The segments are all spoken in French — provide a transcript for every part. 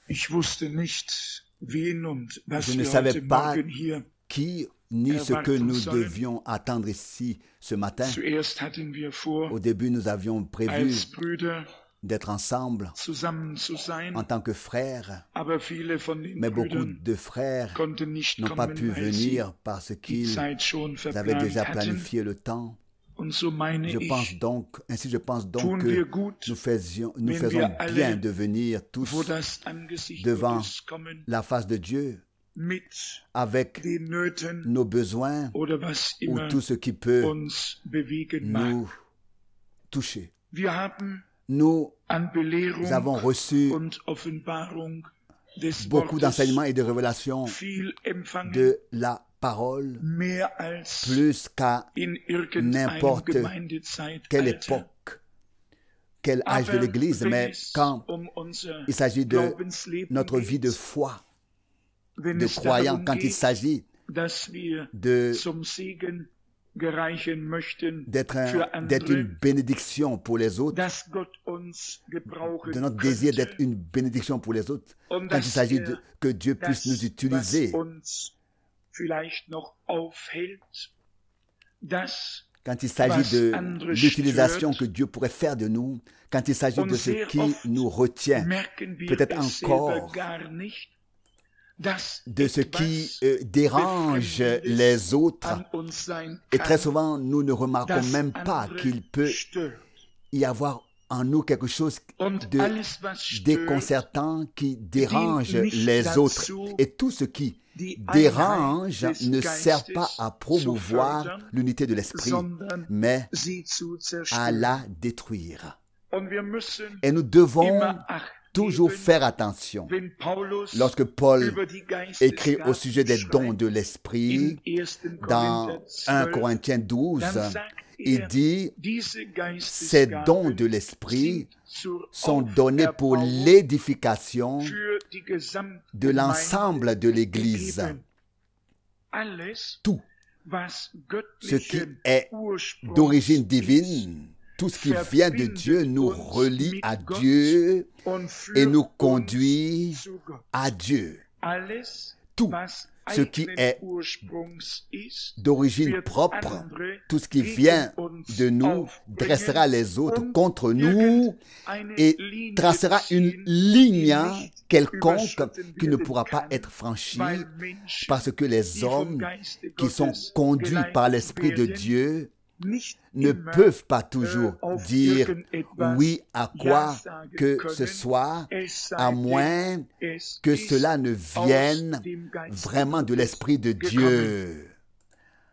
Ich wusste nicht, wen und was Je ne wir savais heute pas Morgen hier qui ni ce que nous devions attendre ici ce matin. zuerst hatten wir vor, Au début, nous avions prévu als Brüder d'être ensemble zusammen zu sein, en tant que frères, aber viele von den mais beaucoup Brüdern de frères konnten nicht n'ont pas pu kommen, weil sie venir parce die qu'ils Zeit schon avaient verplant déjà hatten. planifié le temps. Und so meine Je pense ich, donc tun que wir gut, nous faisons wenn wir alle bien de venir vor tous das Angesicht devant Gottes kommen, la face de Dieu mit avec den Nöten nos besoins oder was ou immer tout ce qui peut uns bewegen mag. nous toucher. Wir haben Nous an Belehrung avons reçu und Offenbarung des beaucoup Wortes d'enseignements et de révélations viel empfangen, de la parole, mehr als plus qu'à in irgendeinem n'importe quelle Gemeindezeitalter. époque, quel âge de l'Église, wenn mais es quand unser il s'agit de Glaubensleben notre vie de geht, foi, wenn de es croyants, darum quand il geht, s'agit dass wir de zum Segen gereichen möchten d'être für une andere, bénédiction pour les autres, dass Gott uns gebrauchen de notre désir könnte d'être une bénédiction pour les autres, und quand il dass s'agit er que Dieu puisse das, nous utiliser, was uns vielleicht noch aufhält, das, quand il s'agit de l'utilisation que Dieu pourrait faire de nous, quand il s'agit de ce qui nous retient, merken wir peut-être es selber encore gar nicht, dass de ce qui etwas dérange les autres. an uns sein Et très kann, souvent, nous ne remarquons das même pas andere qu'il peut stört. y avoir en nous quelque chose Und de alles, was stört, déconcertant qui dérange nicht les dazu, autres. Et tout ce qui die dérange Einheit des ne sert pas Geistes à zu promouvoir fördern, l'unité de l'esprit, sondern mais sie zu à zerstören. la détruire. Und wir müssen Et nous devons immer Acht toujours geben, faire attention. wenn Paulus Lorsque Paul über die écrit au Geistesgaben sujet des dons schreibt, de in l'esprit, 1. dans Korinther 1 12, Corinthiens 12, dann sagt il dit, diese ces dons de Geistesgaben l'esprit sind zur sont donnés pour Auferbauung l'édification für die gesamte de l'ensemble de l'Église. gegeben. Alles, Tout was ce qui göttlichen est Ursprungs d'origine ist, divine, tout ce qui vient de Dieu nous relie à Dieu und et führt nous uns conduit zu Gott. à Dieu. Alles, Tout was ce qui eigenen est Ursprungs ist, d'origine wird propre, andere tout ce qui gegen vient uns de nous aufbringen dressera les autres und contre nous irgendeine et Linie tracera une ziehen, ligne die nicht quelconque überschritten qui ne werden pourra pas kann, être franchie weil Menschen, parce que les die vom hommes Geiste qui sont Gottes conduits par geleitet l'Esprit de werden, Dieu nicht ne immer peuvent pas toujours auf dire irgendetwas oui à Ja quoi sagen que können, ce soit, es sei à denn, moins es que ist cela ne vienne aus dem Geiste vraiment de Gottes l'Esprit de gekommen. Dieu.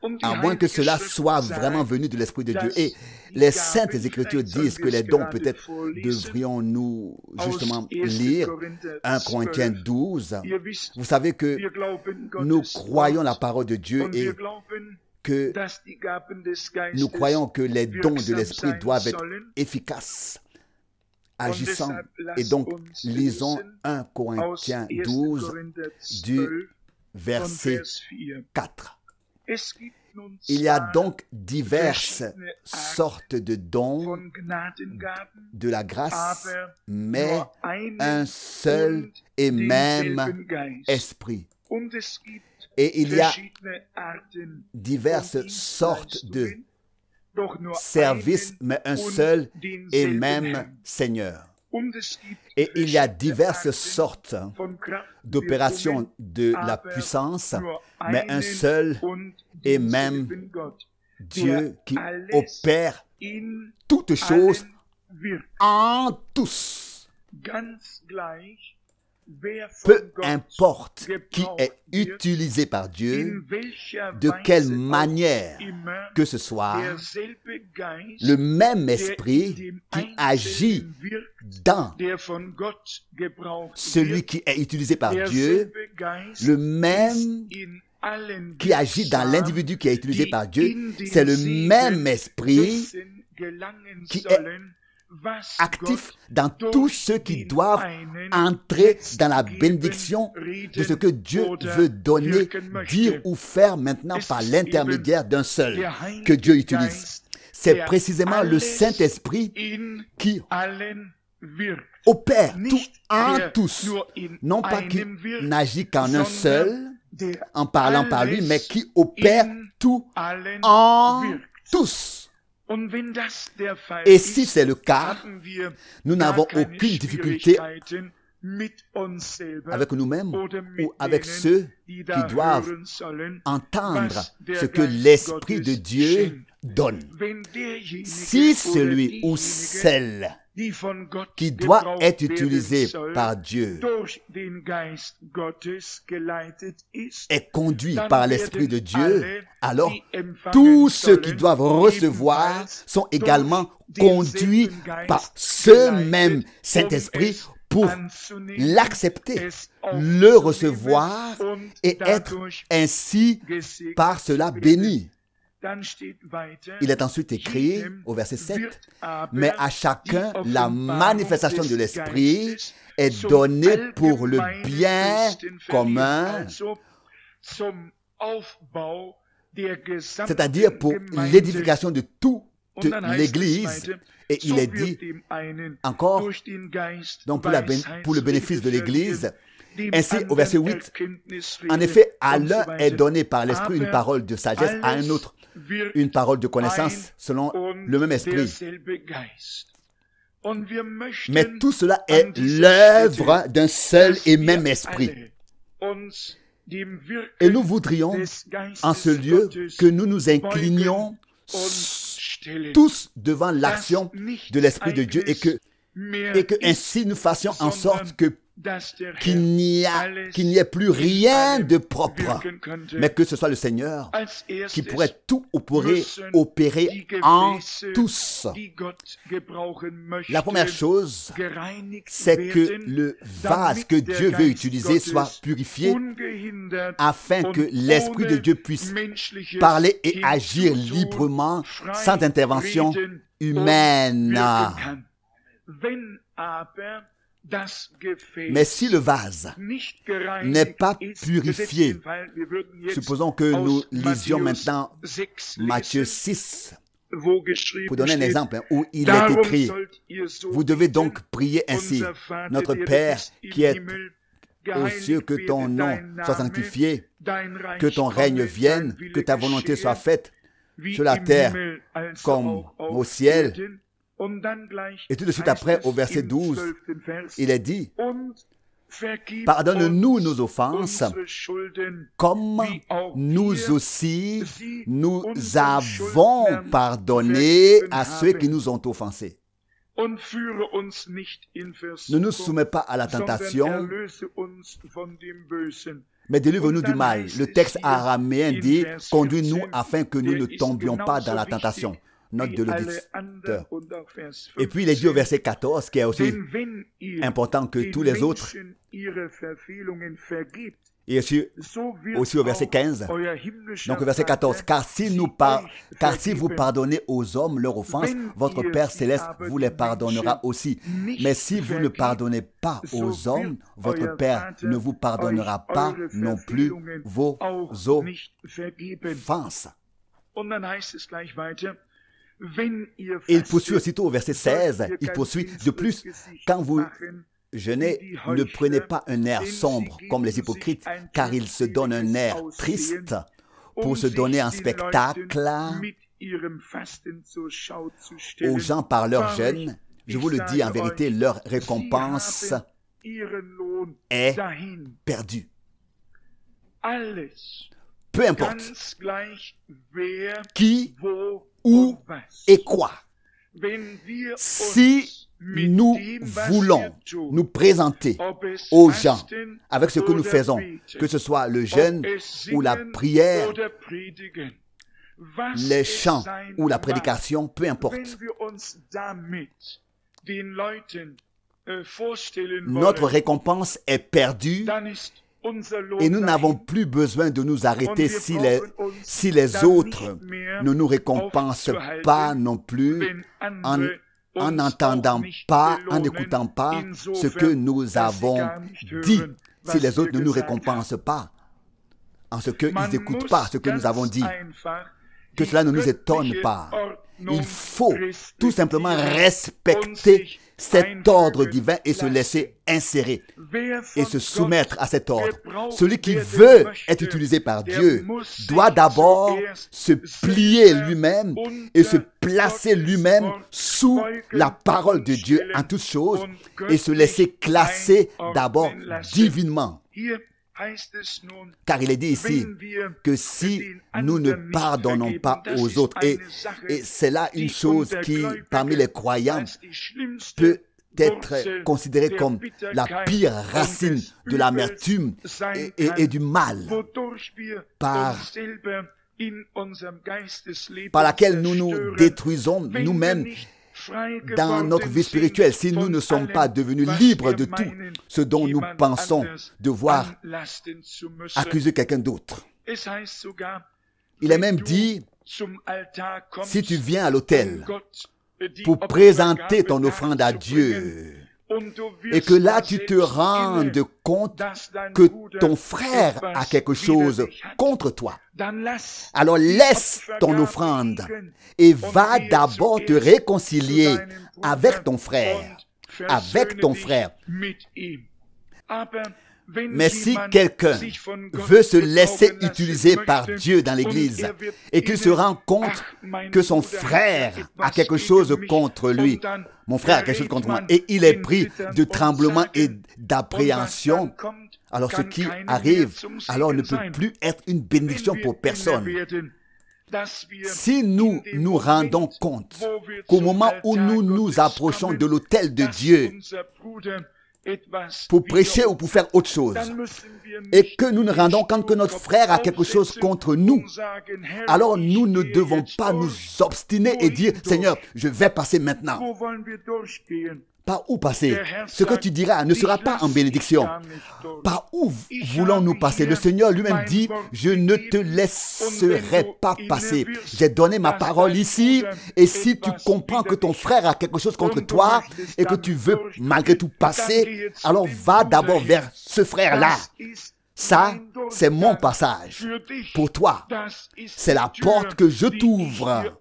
Und die À moins que Heilige cela Schrift soit sagt, vraiment venu de l'Esprit de Dieu. dass Et die les Gaben, saintes Écritures vielleicht sollen disent que wir les es dons, gerade peut-être vorlesen, devrions-nous aus justement 1. lire Korinther 1 Corinthiens 12. 12. Ihr wisst, Vous savez que wir glauben nous Gottes croyons la Wort parole de Dieu und et wir glauben, que dass die Gaben des Geistes nous croyons que les dons de wirksam l'Esprit sein doivent être sollen. efficaces, Und agissants. deshalb Et lasst donc, uns lisons lesen 1 aus Corinthiens 1. 12 Korinther du 12 von verset Vers 4. 4. Es gibt nun Il y a zwar donc diverses verschiedene Arten sortes de dons von Gnadengaben, de la grâce, aber mais nur einen un seul und et même denselben Geist. esprit. Und es gibt Et il y a verschiedene Arten diverses von sortes de Dienstleistungen, doch nur services, einen mais un und seul et denselben même Herrn. Seigneur. Und es gibt Et il y a verschiedene diverses Arten sortes von d'opérations Kraftwirkungen, de la aber puissance, nur mais un einen seul und et même denselben Gott, Dieu qui alles opère in toutes choses allen wirkt. en tous. Ganz gleich, wer Peu von Gott importe qui gebraucht est wird, utilisé par Dieu, in welcher de quelle Weise auch manière immer, que ce soit, derselbe Geist, le même der esprit in dem qui agit Einzelnen wirkt, dans der von Gott gebraucht celui wird, qui est utilisé par Dieu, derselbe Geist le même ist in allen qui agit dans wirksam, l'individu qui est utilisé die par Dieu, in den c'est le Segen même esprit dessen gelangen qui est sollen, was actif Gott dans durch tous ceux qui den doivent einen entrer dans la geben, bénédiction de ce que reden Dieu oder veut donner, wirken möchte. dire ou faire maintenant Es par ist l'intermédiaire d'un seul der Heilige que Dieu utilise. Geist, C'est der précisément le alles Saint-Esprit in qui, allen opère tout en tous, non pas qu'il n'agit qu'en un seul, en parlant par lui, mais qui opère tout en tous. Et si c'est le cas, nous n'avons aucune difficulté avec nous-mêmes ou avec ceux qui doivent entendre ce que l'Esprit de Dieu donne. Si celui ou celle qui doit être utilisé par Dieu est conduit par l'Esprit de Dieu, alors tous ceux qui doivent recevoir sont également conduits par ce même Saint-Esprit pour l'accepter, le recevoir et être ainsi par cela béni. Il est ensuite écrit au verset 7, « Mais à chacun, la manifestation de l'Esprit est donnée pour le bien commun, c'est-à-dire pour l'édification de toute l'Église. » Et il est dit encore, donc pour le bénéfice de l'Église, ainsi au verset 8, « En effet, à l'un est donné par l'Esprit une parole de sagesse, à un autre une parole de connaissance selon le même Esprit. » Mais tout cela est l'œuvre d'un seul et même Esprit. Et nous voudrions, en ce lieu, que nous nous inclinions tous devant l'action de l'Esprit de Dieu et que ainsi nous fassions en sorte qu'il n'y ait plus rien de propre, mais que ce soit le Seigneur qui pourrait tout opérer en tous. La première chose, c'est que le vase que Dieu veut utiliser soit purifié afin que l'Esprit de Dieu puisse parler et agir librement sans intervention humaine. Mais si le vase n'est pas purifié, supposons que nous lisions maintenant Matthieu 6, pour donner un exemple, où il est écrit, « Vous devez donc prier ainsi, notre Père qui est aux cieux, que ton nom soit sanctifié, que ton règne vienne, que ta volonté soit faite sur la terre comme au ciel. » Et tout de suite après, au verset 12, il est dit, « Pardonne-nous nos offenses, comme nous aussi, nous avons pardonné à ceux qui nous ont offensés. Ne nous soumets pas à la tentation, mais délivre-nous du mal. » Le texte araméen dit, « Conduis-nous afin que nous ne tombions pas dans la tentation. » Note de l'auditeur. Et puis il est dit au verset 14, qui est aussi important que tous les autres, et aussi au verset 15, donc au verset 14, car si vous pardonnez aux hommes leurs offenses, votre Père Céleste vous les pardonnera aussi. Mais si vous ne pardonnez pas aux hommes, votre Père ne vous pardonnera pas non plus vos offenses. Il poursuit aussitôt au verset 16, il poursuit, « De plus, quand vous jeûnez, ne prenez pas un air sombre comme les hypocrites, car ils se donnent un air triste pour se donner en spectacle aux gens par leur jeûne. Je vous le dis en vérité, leur récompense est perdue. » Peu importe qui, où et quoi. Si nous voulons nous présenter aux gens avec ce que nous faisons, que ce soit le jeûne ou la prière, les chants ou la prédication, peu importe. Notre récompense est perdue et nous n'avons plus besoin de nous arrêter si les autres ne nous récompensent pas non plus en n'entendant pas, en n'écoutant pas ce que nous avons dit. Si les autres ne nous récompensent pas en ce qu'ils n'écoutent pas ce que nous avons dit, que cela ne nous étonne pas. Il faut tout simplement respecter cet ordre divin et se laisser insérer et se soumettre à cet ordre. Celui qui veut être utilisé par Dieu doit d'abord se plier lui-même et se placer lui-même sous la parole de Dieu en toutes choses et se laisser classer d'abord divinement. Car il est dit ici que si nous ne pardonnons pas aux autres, et c'est là une chose qui, parmi les croyants, peut être considérée comme la pire racine de l'amertume et du mal, par laquelle nous nous détruisons nous-mêmes dans notre vie spirituelle, si nous ne sommes pas devenus libres de tout ce dont nous pensons devoir accuser quelqu'un d'autre. Il est même dit, si tu viens à l'autel pour présenter ton offrande à Dieu, et que là tu te rendes compte que ton frère a quelque chose contre toi, alors laisse ton offrande et va d'abord te réconcilier avec ton frère. Mais si quelqu'un veut se laisser utiliser par Dieu dans l'Église et qu'il se rend compte que son frère a quelque chose contre lui, mon frère a quelque chose contre moi, et il est pris de tremblement et d'appréhension, alors ce qui arrive, alors ne peut plus être une bénédiction pour personne. Si nous nous rendons compte qu'au moment où nous nous approchons de l'autel de Dieu, pour prêcher ou pour faire autre chose, et que nous nous rendons compte que notre frère a quelque chose contre nous, alors nous ne devons pas nous obstiner et dire, Seigneur, je vais passer maintenant. Par où passer? Ce que tu diras ne sera pas en bénédiction. Par où voulons-nous passer? Le Seigneur lui-même dit, je ne te laisserai pas passer. J'ai donné ma parole ici, et si tu comprends que ton frère a quelque chose contre toi, et que tu veux malgré tout passer, alors va d'abord vers ce frère-là. Ça, c'est mon passage pour toi. C'est la porte que je t'ouvre,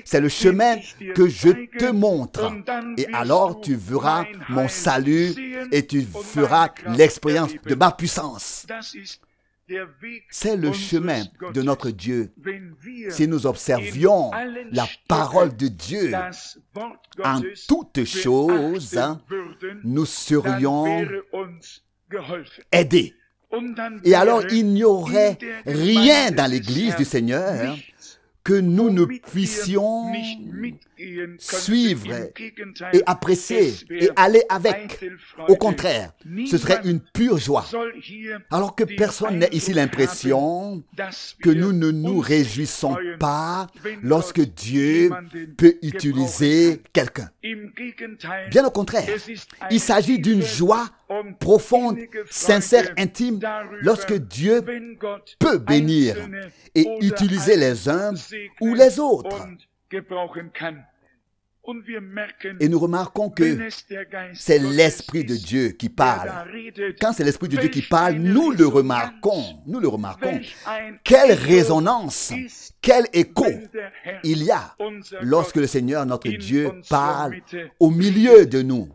C'est le chemin que je te montre. Et alors tu verras mon salut et tu feras l'expérience de ma puissance. C'est le chemin de notre Dieu. Si nous observions la parole de Dieu en toutes choses, nous serions aidés. Et alors, il n'y aurait rien dans l'Église du Seigneur que nous ne puissions suivre et apprécier et aller avec. Au contraire, ce serait une pure joie. Alors que personne n'ait ici l'impression que nous ne nous réjouissons pas lorsque Dieu peut utiliser quelqu'un. Bien au contraire, il s'agit d'une joie profonde, sincère, intime, lorsque Dieu peut bénir et utiliser les uns ou les autres. Et nous remarquons que c'est l'Esprit de Dieu qui parle. Quand c'est l'Esprit de Dieu qui parle, nous le remarquons. Quelle résonance, quel écho il y a lorsque le Seigneur, notre Dieu, parle au milieu de nous.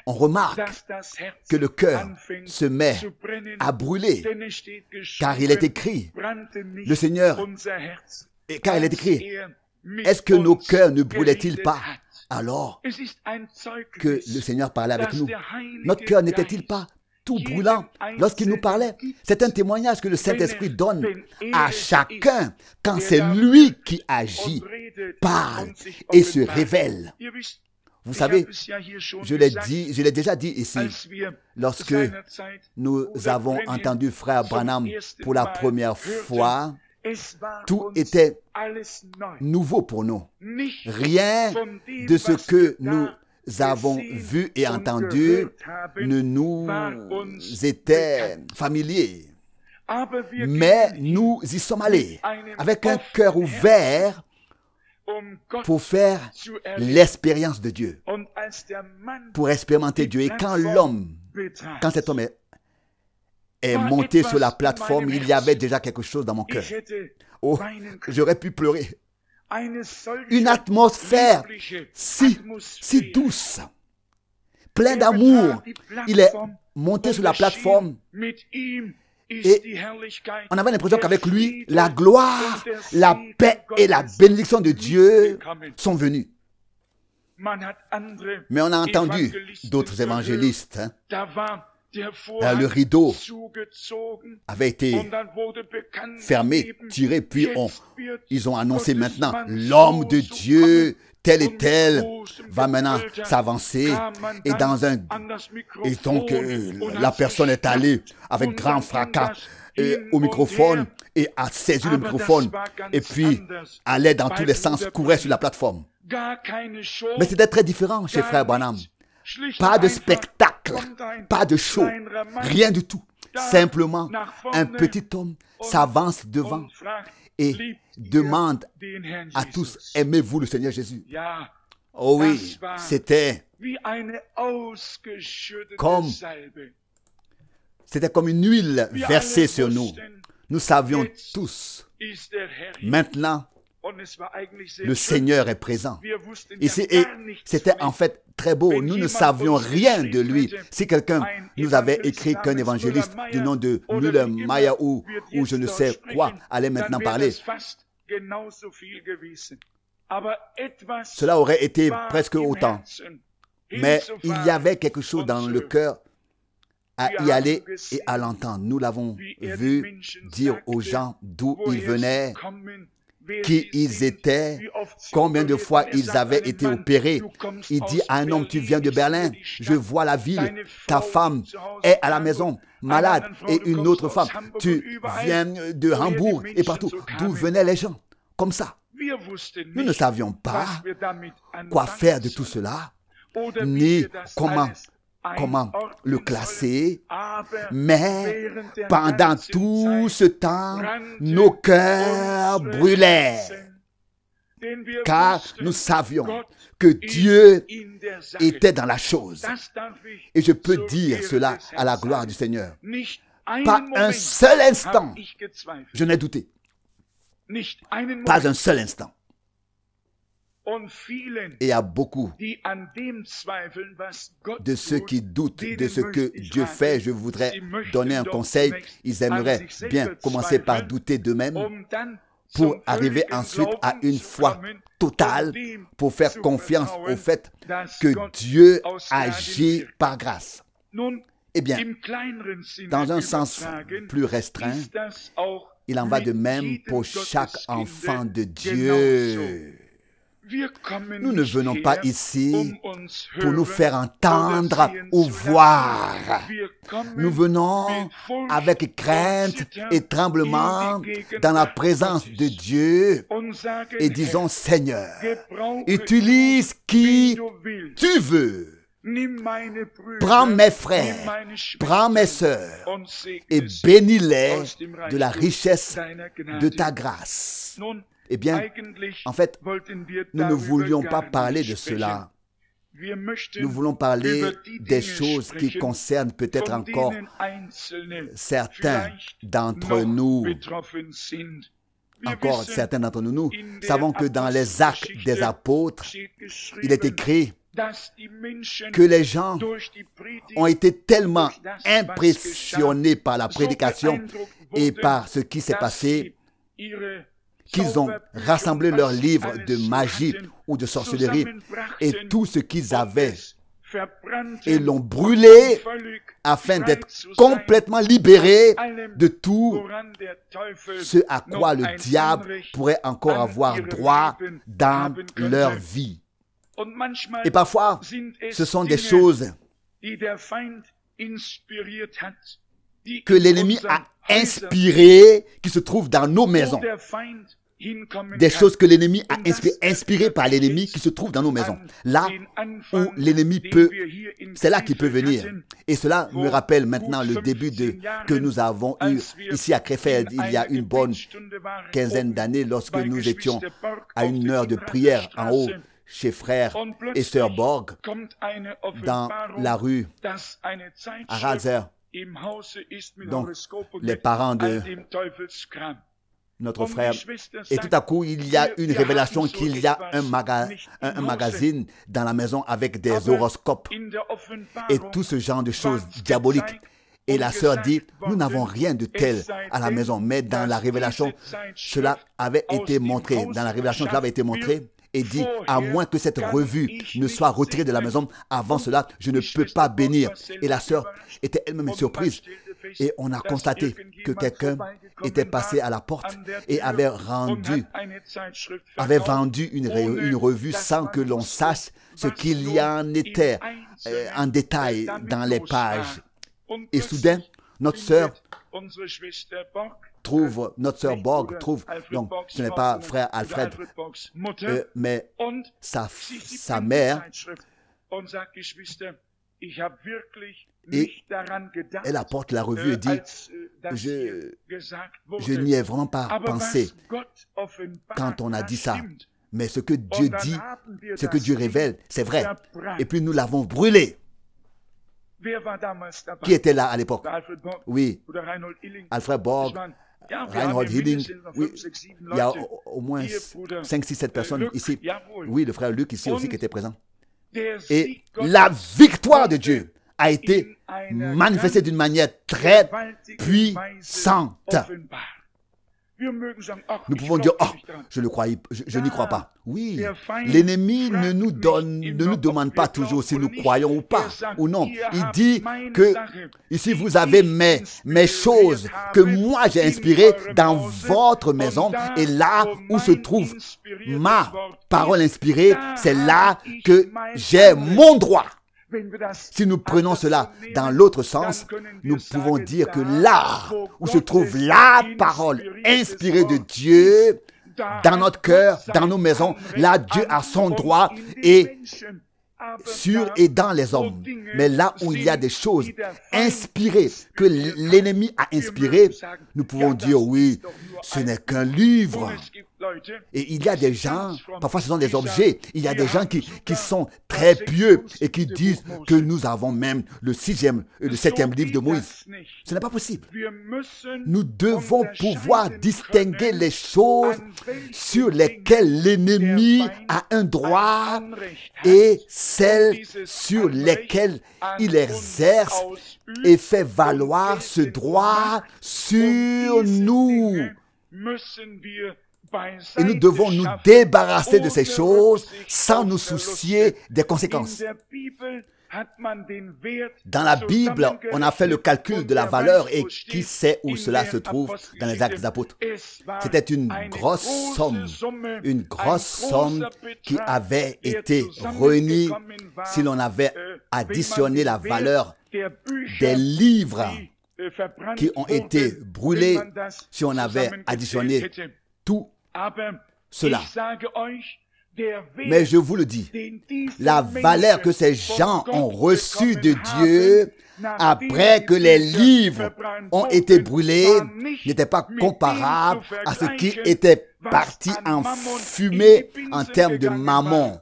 On remarque que le cœur se met à brûler, car il est écrit, le Seigneur, car il est écrit, est-ce que nos cœurs ne brûlaient-ils pas alors que le Seigneur parlait avec nous? Notre cœur n'était-il pas tout brûlant lorsqu'il nous parlait? C'est un témoignage que le Saint-Esprit donne à chacun quand c'est lui qui agit, parle et se révèle. Vous savez, je l'ai déjà dit ici, lorsque nous avons entendu Frère Branham pour la première fois, tout était nouveau pour nous. Rien de ce que nous avons vu et entendu ne nous était familier. Mais nous y sommes allés avec un cœur ouvert pour faire l'expérience de Dieu, pour expérimenter Dieu. Et quand cet homme est monté sur la plateforme, il y avait déjà quelque chose dans mon cœur. Oh, j'aurais pu pleurer. une atmosphère si douce, plein d'amour. Il est monté sur la plateforme et on avait l'impression qu'avec lui, la gloire, la paix et la bénédiction de Dieu sont venues. Mais on a entendu d'autres évangélistes. Le rideau avait été fermé, tiré, puis ils ont annoncé maintenant l'homme de Dieu tel et tel va maintenant s'avancer et donc la personne est allée avec grand fracas au microphone et a saisi le microphone et puis allait dans tous les sens, courait sur la plateforme. Mais c'était très différent chez Frère Branham. Pas de spectacle, pas de show, rien du tout. Simplement, un petit homme s'avance devant et demande à tous, aimez-vous le Seigneur Jésus? Oh oui, c'était comme une huile versée sur nous. Nous savions tous, maintenant, le Seigneur est présent. Et c'était en fait très beau. Nous ne savions rien de lui. Si quelqu'un nous avait écrit qu'un évangéliste du nom de Müller, Maya ou je ne sais quoi allait maintenant parler, cela aurait été presque autant. Mais il y avait quelque chose dans le cœur à y aller et à l'entendre. Nous l'avons vu dire aux gens d'où ils venaient, qui ils étaient, combien de fois ils avaient été opérés. Il dit à un homme, tu viens de Berlin, je vois la ville, ta femme est à la maison, malade, et une autre femme, tu viens de Hambourg et partout. D'où venaient les gens? Comme ça. Nous ne savions pas quoi faire de tout cela, ni comment le classer, mais pendant tout ce temps, nos cœurs brûlaient, car nous savions que Dieu était dans la chose. Et je peux dire cela à la gloire du Seigneur. Pas un seul instant, je n'ai douté. Pas un seul instant. Et il y a beaucoup de ceux qui doutent de ce que Dieu fait. Je voudrais donner un conseil. Ils aimeraient bien commencer par douter d'eux-mêmes pour arriver ensuite à une foi totale, pour faire confiance au fait que Dieu agit par grâce. Eh bien, dans un sens plus restreint, il en va de même pour chaque enfant de Dieu. Nous ne venons pas ici pour nous faire entendre ou voir. Nous venons avec crainte et tremblement dans la présence de Dieu et disons, Seigneur, utilise qui tu veux. Prends mes frères, prends mes sœurs et bénis-les de la richesse de ta grâce. Eh bien, en fait, nous ne voulions pas parler de cela. Nous voulons parler des choses qui concernent peut-être encore certains d'entre nous. Encore certains d'entre nous. Nous savons que dans les Actes des Apôtres, il est écrit que les gens ont été tellement impressionnés par la prédication et par ce qui s'est passé qu'ils ont rassemblé leurs livres de magie ou de sorcellerie et tout ce qu'ils avaient et l'ont brûlé afin d'être complètement libérés de tout ce à quoi le diable pourrait encore avoir droit dans leur vie. Et parfois, ce sont des choses que l'ennemi a inspirées, qui se trouvent dans nos maisons. Des choses que l'ennemi a inspirées par l'ennemi qui se trouvent dans nos maisons. Là où l'ennemi peut, c'est là qu'il peut venir. Et cela me rappelle maintenant le début que nous avons eu ici à Krefeld il y a une bonne quinzaine d'années lorsque nous étions à une heure de prière en haut chez frère et sœur Borg dans la rue à Ratzer. Donc, les parents de notre frère. Et tout à coup, il y a une révélation qu'il y a un magazine dans la maison avec des horoscopes et tout ce genre de choses diaboliques. Et la sœur dit, nous n'avons rien de tel à la maison, mais dans la révélation, cela avait été montré. Dans la révélation, cela avait été montré et dit, à moins que cette revue ne soit retirée de la maison, avant cela, je ne peux pas bénir. Et la sœur était elle-même surprise. Et on a constaté que quelqu'un était passé à la porte et avait vendu une revue sans que l'on sache ce qu'il y en était en détail dans les pages. Et soudain, notre sœur Borg trouve, donc ce n'est pas frère Alfred, mais sa mère, et elle apporte la revue et dit, je n'y ai vraiment pas pensé quand on a dit ça. Mais ce que Dieu dit, ce que Dieu révèle, c'est vrai. Et puis nous l'avons brûlé. Qui était là à l'époque? Oui, Alfred Borg, Reinhold Hilling. Oui, il y a au moins 5, 6, 7 personnes ici. Oui, le frère Luc ici aussi qui était présent. Et la victoire de Dieu a été manifestée d'une manière très puissante. Nous pouvons dire, oh, je n'y crois pas. Oui, l'ennemi ne nous demande pas toujours si nous croyons ou pas, ou non. Il dit que, ici vous avez mes choses que moi j'ai inspirées dans votre maison, et là où se trouve ma parole inspirée, c'est là que j'ai mon droit. Si nous prenons cela dans l'autre sens, nous pouvons dire que là où se trouve la parole inspirée de Dieu, dans notre cœur, dans nos maisons, là Dieu a son droit et sur et dans les hommes. Mais là où il y a des choses inspirées, que l'ennemi a inspirées, nous pouvons dire oui, ce n'est qu'un livre. Et il y a des gens, parfois ce sont des objets, il y a des gens qui sont très pieux et qui disent que nous avons même le 7e livre de Moïse. Ce n'est pas possible. Nous devons pouvoir distinguer les choses sur lesquelles l'ennemi a un droit et celles sur lesquelles il exerce et fait valoir ce droit sur nous. Et nous devons nous débarrasser de ces choses sans nous soucier des conséquences. Dans la Bible, on a fait le calcul de la valeur et qui sait où cela se trouve dans les Actes des Apôtres. C'était une grosse somme qui avait été réunie si l'on avait additionné la valeur des livres qui ont été brûlés, si on avait additionné tout cela. Mais je vous le dis, la valeur que ces gens ont reçue de Dieu après que les livres ont été brûlés n'était pas comparable à ce qui était parti en fumée en termes de mammon.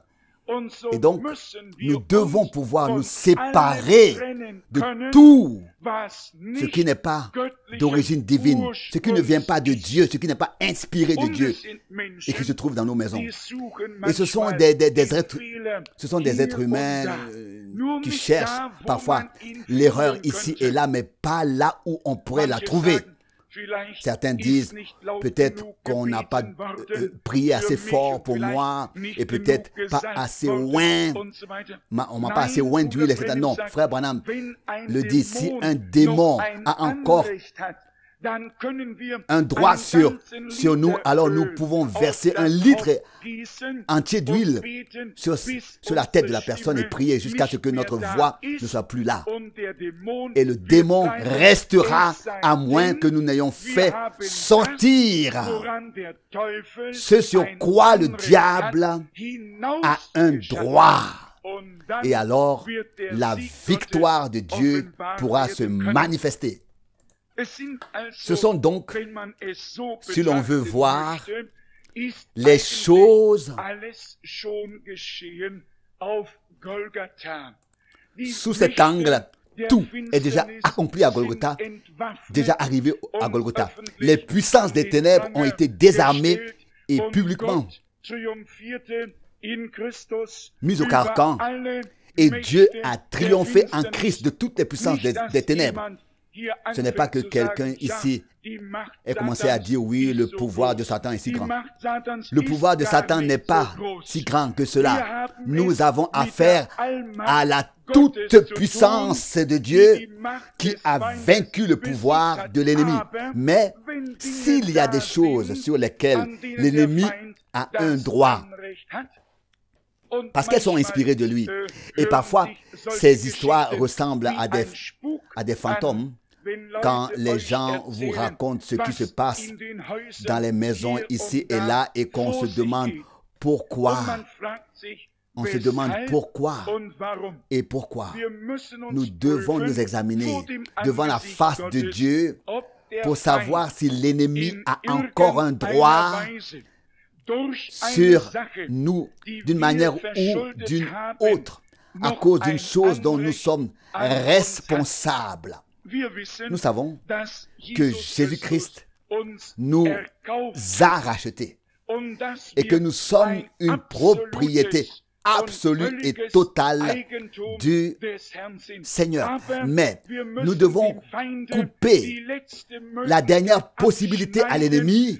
Et donc, nous devons pouvoir nous séparer de tout ce qui n'est pas d'origine divine, ce qui ne vient pas de Dieu, ce qui n'est pas inspiré de Dieu et qui se trouve dans nos maisons. Et ce sont des êtres humains qui cherchent parfois l'erreur ici et là, mais pas là où on pourrait la trouver. Certains disent, peut-être qu'on n'a pas prié assez fort pour moi, et peut-être pas assez loin, on m'a pas assez loin d'huile, etc. Non, frère Branham le dit, si un démon a encore un droit sur nous, alors nous pouvons verser 1 litre entier d'huile sur la tête de la personne et prier jusqu'à ce que notre voix ne soit plus là. Et le démon restera à moins que nous n'ayons fait sortir ce sur quoi le diable a un droit. Et alors, la victoire de Dieu pourra se manifester. Ce sont donc, si l'on veut voir, les choses sous cet angle, tout est déjà accompli à Golgotha, déjà arrivé à Golgotha. Les puissances des ténèbres ont été désarmées et publiquement mises au carcan. Et Dieu a triomphé en Christ de toutes les puissances des ténèbres. Ce n'est pas que quelqu'un ici ait commencé à dire oui, le pouvoir de Satan est si grand. Le pouvoir de Satan n'est pas si grand que cela. Nous avons affaire à la toute puissance de Dieu qui a vaincu le pouvoir de l'ennemi. Mais s'il y a des choses sur lesquelles l'ennemi a un droit, parce qu'elles sont inspirées de lui, et parfois ces histoires ressemblent à des fantômes, quand les gens vous racontent ce qui se passe dans les maisons ici et là et qu'on se demande pourquoi. On se demande pourquoi et pourquoi. Nous devons nous examiner devant la face de Dieu pour savoir si l'ennemi a encore un droit sur nous d'une manière ou d'une autre à cause d'une chose dont nous sommes responsables. Nous savons que Jésus-Christ nous a rachetés et que nous sommes une propriété absolue et totale du Seigneur. Mais nous devons couper la dernière possibilité à l'ennemi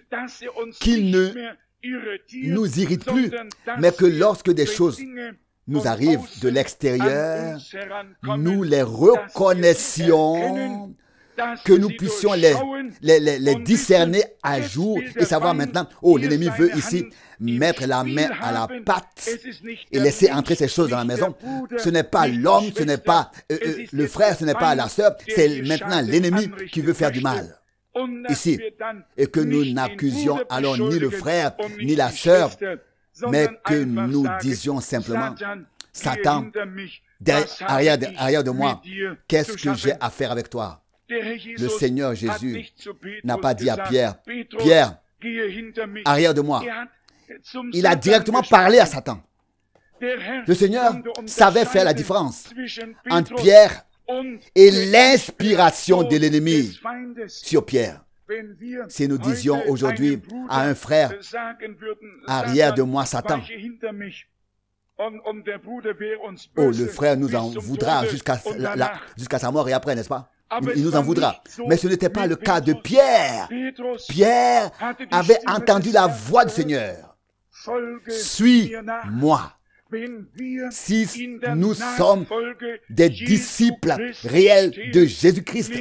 qu'il ne nous irrite plus, mais que lorsque des choses nous arrivent de l'extérieur, nous les reconnaissions, que nous puissions les discerner à jour et savoir maintenant, oh, l'ennemi veut ici mettre la main à la pâte et laisser entrer ces choses dans la maison. Ce n'est pas l'homme, ce n'est pas le frère, ce n'est pas la sœur, c'est maintenant l'ennemi qui veut faire du mal ici. Et que nous n'accusions alors ni le frère, ni la sœur, mais que nous disions simplement, Satan, arrière de moi, qu'est-ce que j'ai à faire avec toi? Le Seigneur Jésus n'a pas dit à Pierre, Pierre, arrière de moi. Il a directement parlé à Satan. Le Seigneur savait faire la différence entre Pierre et l'inspiration de l'ennemi sur Pierre. Si nous disions aujourd'hui à un frère, arrière de moi, Satan, oh, le frère nous en voudra jusqu'à sa mort et après, n'est-ce pas? Il nous en voudra. Mais ce n'était pas le cas de Pierre. Pierre avait entendu la voix du Seigneur. Suis-moi. Si nous sommes des disciples réels de Jésus-Christ,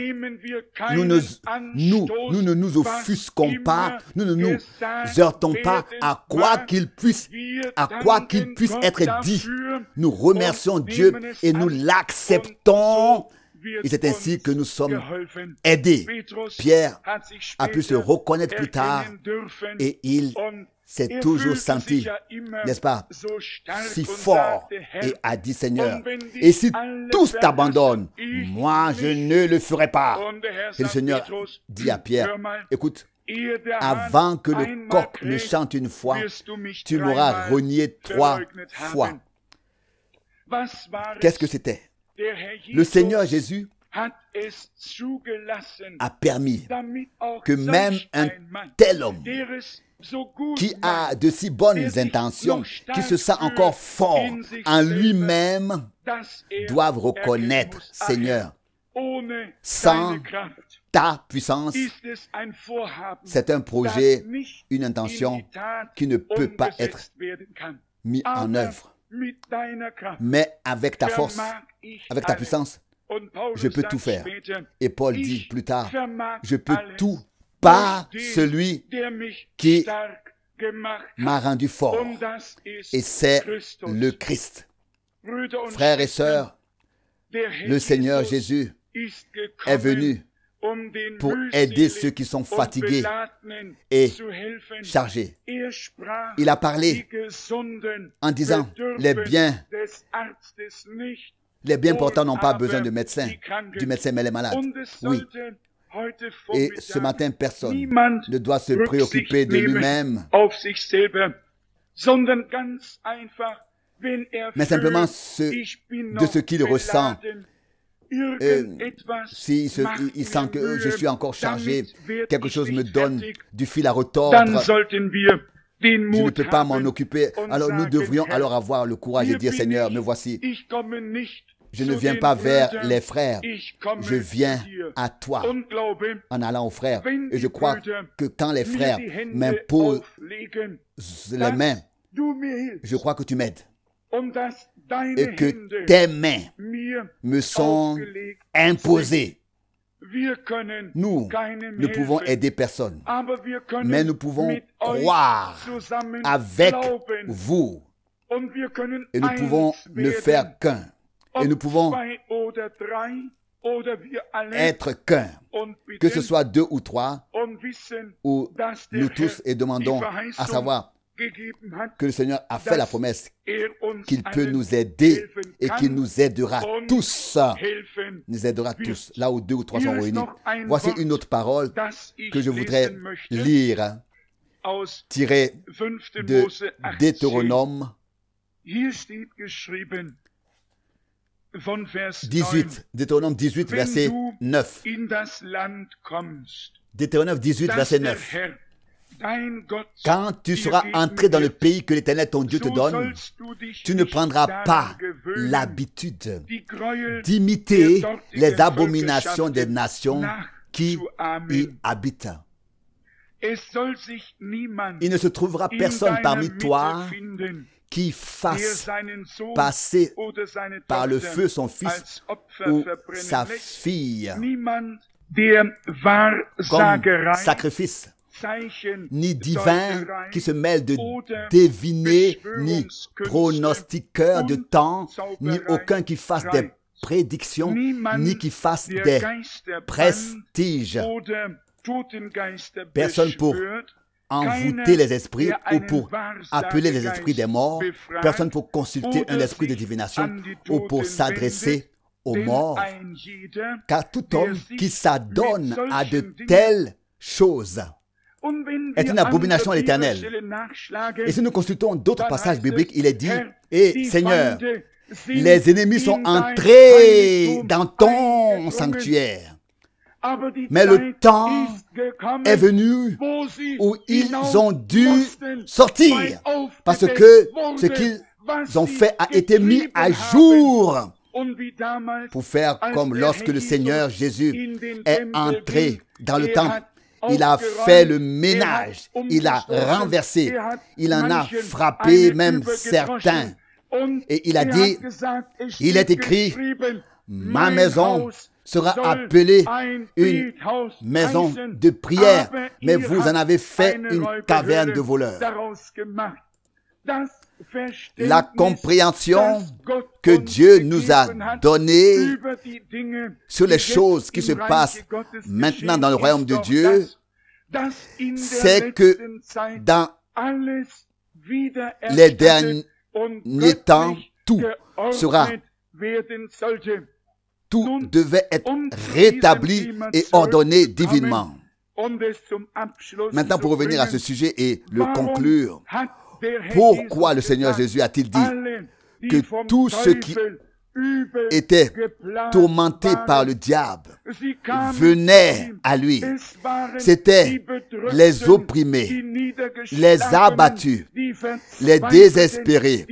nous ne nous offusquons pas, nous ne nous heurtons pas à quoi qu'il puisse être dit. Nous remercions Dieu et nous l'acceptons. Et c'est ainsi que nous sommes aidés. Pierre a pu se reconnaître plus tard et il s'est toujours senti, n'est-ce pas, si fort et a dit, Seigneur, et si tous t'abandonnent, moi je ne le ferai pas. Et le Seigneur dit à Pierre, écoute, avant que le coq ne chante une fois, tu m'auras renié 3 fois. Qu'est-ce que c'était? Le Seigneur Jésus a permis que même un tel homme qui a de si bonnes intentions, qui se sent encore fort en lui-même, doive reconnaître, Seigneur, sans ta puissance, c'est un projet, une intention qui ne peut pas être mis en œuvre. Mais avec ta force, avec ta puissance, je peux tout faire. Et Paul dit plus tard, je peux tout par celui qui m'a rendu fort. Et c'est le Christ. Frères et sœurs, le Seigneur Jésus est venu pour aider ceux qui sont fatigués et chargés. Il a parlé en disant, les biens portants n'ont pas besoin de médecin, du médecin mais les malades. Oui. Et ce matin, personne ne doit se préoccuper de lui-même, mais simplement de ce qu'il ressent. si il sent que je suis encore chargé, quelque chose me donne du fil à retordre, je ne peux pas m'en occuper. Alors nous devrions alors avoir le courage de dire, Seigneur, me voici. Je ne viens pas vers les frères, je viens à toi en allant aux frères. Et je crois que quand les frères m'imposent les mains, je crois que tu m'aides. Et que tes mains me sont imposées. Nous ne pouvons aider personne, mais nous pouvons croire avec vous. Et nous pouvons ne faire qu'un. Et nous pouvons être qu'un, que ce soit 2 ou 3, ou nous tous, et demandons à savoir que le Seigneur a fait la promesse qu'il peut nous aider et qu'il nous aidera tous. Nous aidera tous, là où 2 ou 3 sont réunis. Voici une autre parole que je voudrais lire, tirée de Deutéronome 18, Deutéronome 18, verset 9. Deutéronome 18, verset 9. Quand tu seras entré dans le pays que l'Éternel ton Dieu te donne, tu ne prendras pas l'habitude d'imiter les abominations des nations qui y habitent. Il ne se trouvera personne parmi toi qui fasse passer par le feu son fils ou sa fille comme sacrifice, ni divin qui se mêle de deviner, ni pronostiqueur de temps, ni aucun qui fasse des prédictions, ni qui fasse des prestiges. Personne pour envoûter les esprits ou pour appeler les esprits des morts, personne pour consulter un esprit de divination ou pour s'adresser aux morts, car tout homme qui s'adonne à de telles choses est une abomination à l'Éternel. Et si nous consultons d'autres passages bibliques, il est dit, et Seigneur, les ennemis sont entrés dans ton sanctuaire. Mais le temps est venu où ils ont dû sortir parce que ce qu'ils ont fait a été mis à jour pour faire comme lorsque le Seigneur Jésus est entré dans le temple. Il a fait le ménage, il a renversé, il en a frappé même certains. Et il a dit, il est écrit, ma maison sera appelée une maison de prière, mais vous en avez fait une caverne de voleurs. La compréhension que Dieu nous a donnée sur les choses qui se passent maintenant dans le royaume de Dieu, c'est que dans les derniers temps, tout devait être rétabli et ordonné divinement. Maintenant, pour revenir à ce sujet et le conclure, pourquoi le Seigneur Jésus a-t-il dit que tous ceux qui étaient tourmentés par le diable venaient à lui? C'étaient les opprimés, les abattus, les désespérés,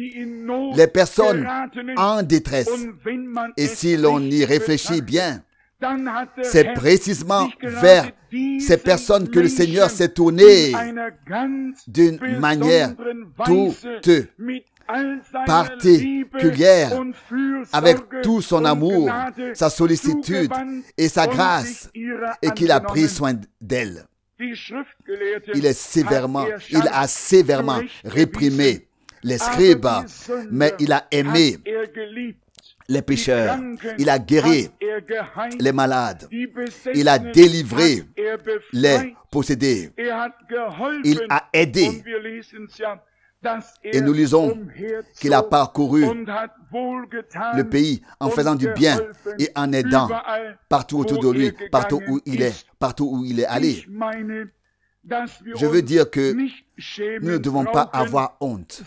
les personnes en détresse. Et si l'on y réfléchit bien, c'est précisément vers ces personnes que le Seigneur s'est tourné d'une manière toute particulière, avec tout son amour, sa sollicitude et sa grâce, et qu'il a pris soin d'elle. Il a sévèrement réprimé les scribes, mais il a aimé les pécheurs, il a guéri les malades, il a délivré les possédés, il a aidé. Et nous lisons qu'il a parcouru le pays en faisant du bien et en aidant partout autour de lui, partout où il est allé. Je veux dire que nous ne devons pas avoir honte,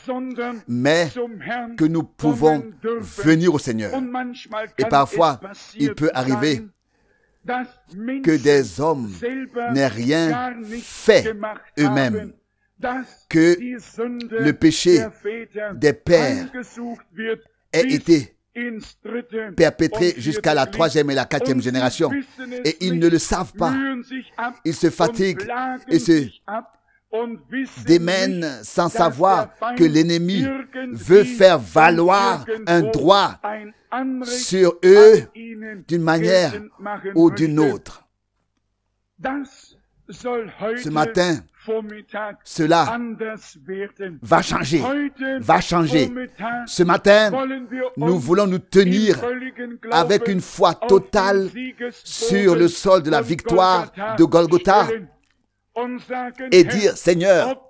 mais que nous pouvons venir au Seigneur. Et parfois, il peut arriver que des hommes n'aient rien fait eux-mêmes, que le péché des pères ait été perpétré jusqu'à la 3e et la 4e génération. Et ils ne le savent pas. Ils se fatiguent et se démènent sans savoir que l'ennemi veut faire valoir un droit sur eux d'une manière ou d'une autre. Ce matin, cela va changer, Ce matin, nous voulons nous tenir avec une foi totale sur le sol de la victoire de Golgotha et dire, Seigneur,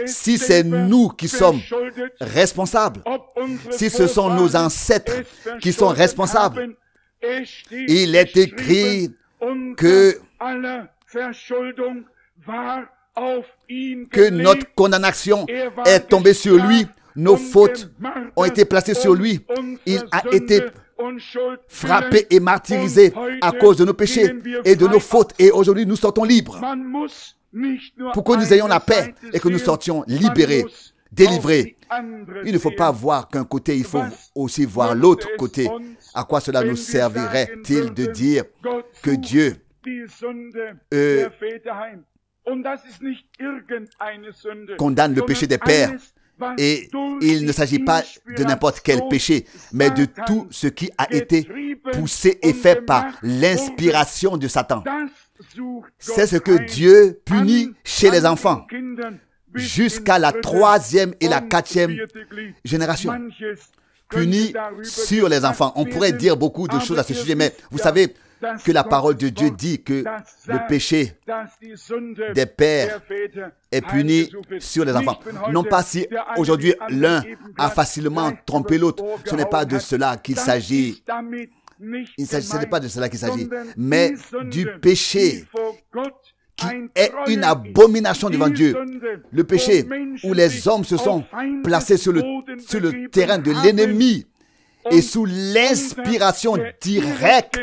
si c'est nous qui sommes responsables, si ce sont nos ancêtres qui sont responsables, il est écrit que notre condamnation est tombée sur lui, nos fautes ont été placées sur lui, il a été frappé et martyrisé à cause de nos péchés et de nos fautes, et aujourd'hui nous sortons libres. Pour que nous ayons la paix et que nous sortions libérés, délivrés. Il ne faut pas voir qu'un côté, il faut aussi voir l'autre côté. À quoi cela nous servirait-il de dire que Dieu condamne le péché des pères? Et il ne s'agit pas de n'importe quel péché, mais de tout ce qui a été poussé et fait par l'inspiration de Satan. C'est ce que Dieu punit chez les enfants jusqu'à la 3e et la 4e génération. Punit sur les enfants. On pourrait dire beaucoup de choses à ce sujet, mais vous savez que la parole de Dieu dit que le péché des pères est puni sur les enfants. Non pas si aujourd'hui l'un a facilement trompé l'autre. Ce n'est pas de cela qu'il s'agit. Ce n'est pas de cela qu'il s'agit, mais du péché qui est une abomination devant Dieu. Le péché où les hommes se sont placés sur le terrain de l'ennemi et sous l'inspiration directe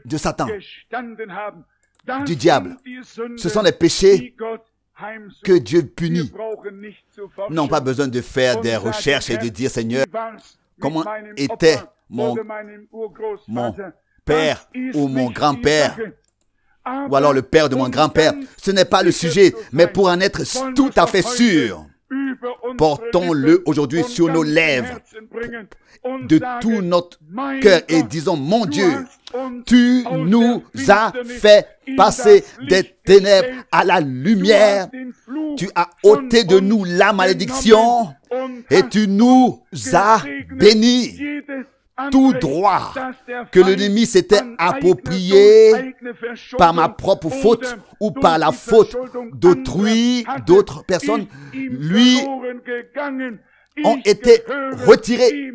de Satan, du diable. Ce sont les péchés que Dieu punit. Nous n'avons pas besoin de faire des recherches et de dire, Seigneur, comment était mon père ou mon grand-père, ou alors le père de mon grand-père. Ce n'est pas le sujet, mais pour en être tout à fait sûr, portons-le aujourd'hui sur nos lèvres de tout notre cœur et disons, mon Dieu, tu nous as fait passer des ténèbres à la lumière. Tu as ôté de nous la malédiction et tu nous as bénis. Tout droit que l'ennemi s'était approprié par ma propre faute ou par la faute d'autrui, d'autres personnes, lui ont été retirés.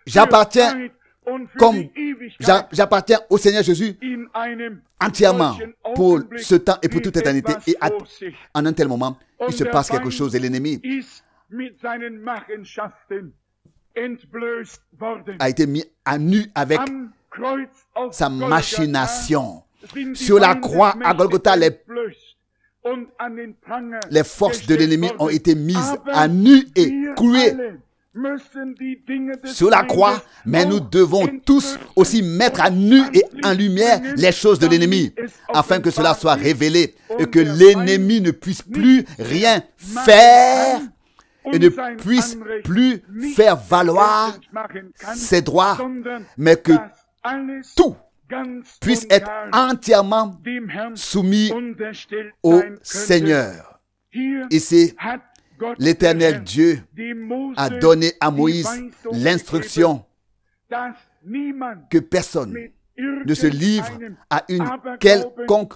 J'appartiens au Seigneur Jésus entièrement pour ce temps et pour toute éternité. Et en un tel moment, il se passe quelque chose et l'ennemi a été mis à nu avec sa machination. Sur la croix à Golgotha, les forces de l'ennemi ont été mises à nu et clouées sur la croix, mais nous devons tous aussi mettre à nu et en lumière les choses de l'ennemi, afin que cela soit révélé et que l'ennemi ne puisse plus rien faire et ne puisse plus faire valoir ses droits, mais que tout puisse être entièrement soumis au Seigneur. Ici, l'Éternel Dieu a donné à Moïse l'instruction que personne ne se livre à une quelconque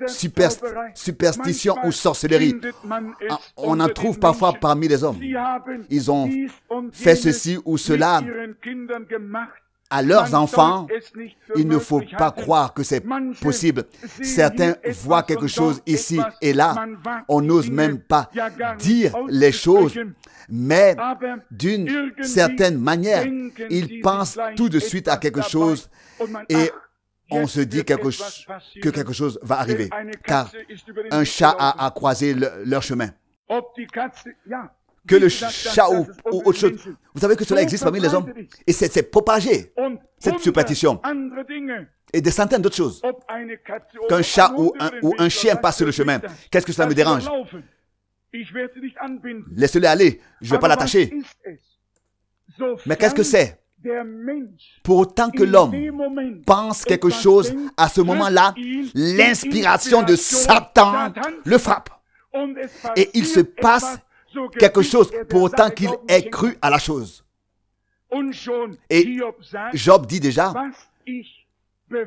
superstition ou sorcellerie. On en trouve parfois parmi les hommes. Ils ont fait ceci ou cela à leurs enfants, il ne faut pas croire que c'est possible. Certains voient quelque chose ici et là. On n'ose même pas dire les choses, mais d'une certaine manière, ils pensent tout de suite à quelque chose et on se dit que quelque chose va arriver, car un chat a croisé leur chemin. Que le chat ou autre chose. Vous savez que cela existe parmi les hommes et c'est propagé, cette superstition. Et des centaines d'autres choses. Qu'un chat ou un chien passe sur le chemin, qu'est-ce que cela me dérange? Laissez-le aller, je ne vais pas l'attacher. Mais qu'est-ce que c'est? Pour autant que l'homme pense quelque chose, à ce moment-là, l'inspiration de Satan le frappe. Et il se passe quelque chose pour autant qu'il ait cru à la chose. Et Job dit déjà,